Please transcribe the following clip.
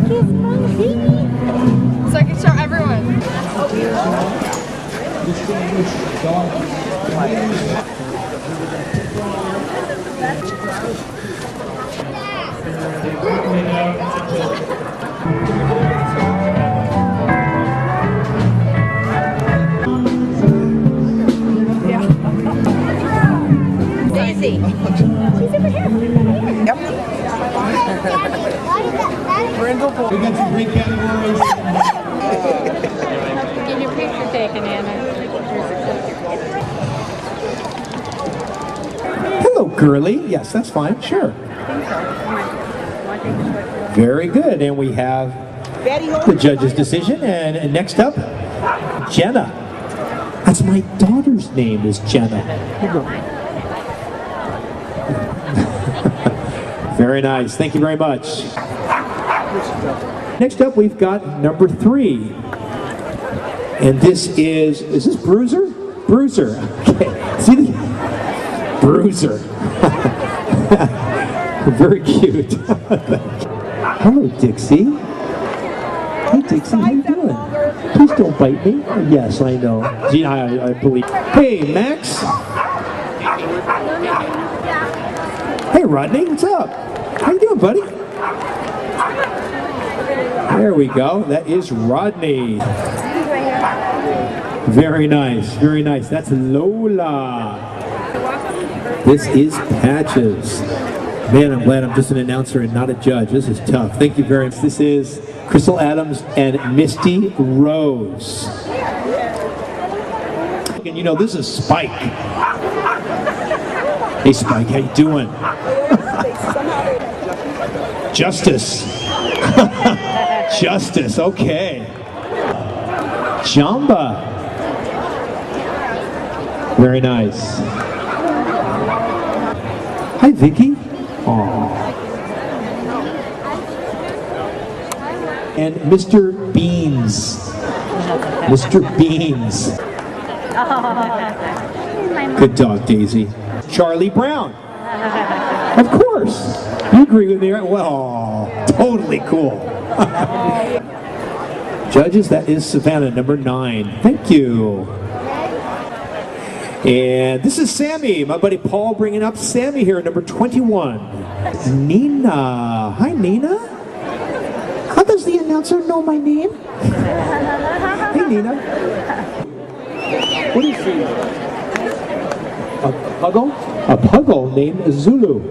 So I can show everyone. Daisy. She's over here. Yep. We got some great categories. Get your picture taken, Anna. Hello, girly. Yes, that's fine. Sure. Very good. And we have the judge's decision. And next up, Jenna. That's my daughter's name is Jenna. Very nice. Thank you very much. Next up, we've got number 3. And this is this Bruiser? Bruiser. Okay. See the Bruiser. Very cute. Hello, Dixie. Hey, Dixie, how you doing? Please don't bite me. Yes, I know. Gee, I believe. Hey, Max. Hey, Rodney, what's up? How you doing, buddy? There we go. That is Rodney. Very nice, very nice. That's Lola. This is Patches. Man, I'm glad I'm just an announcer and not a judge. This is tough. Thank you very much. This is Crystal Adams and Misty Rose. And you know, this is Spike. Hey, Spike, how you doing? Justice. Justice, okay. Jamba. Very nice. Hi, Vicky. Aww. And Mr. Beans. Mr. Beans. Good dog, Daisy. Charlie Brown. Of course. You agree with me, right? Well, totally cool. Judges, that is Savannah, number 9. Thank you. And this is Sammy, my buddy Paul bringing up Sammy here, number 21. Nina. Hi, Nina. How does the announcer know my name? Hey, Nina. What is she? A puggle? A puggle named Zulu.